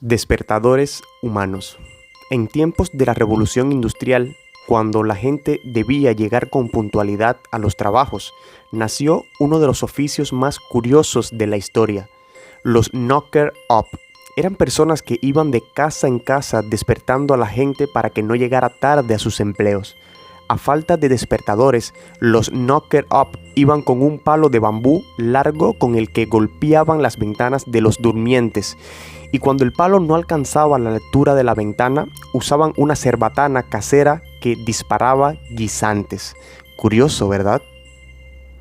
Despertadores humanos. En tiempos de la revolución industrial, cuando la gente debía llegar con puntualidad a los trabajos, nació uno de los oficios más curiosos de la historia, los knocker up. Eran personas que iban de casa en casa despertando a la gente para que no llegara tarde a sus empleos. A falta de despertadores, los knocker up iban con un palo de bambú largo con el que golpeaban las ventanas de los durmientes, y cuando el palo no alcanzaba la altura de la ventana, usaban una cerbatana casera que disparaba guisantes. Curioso, ¿verdad?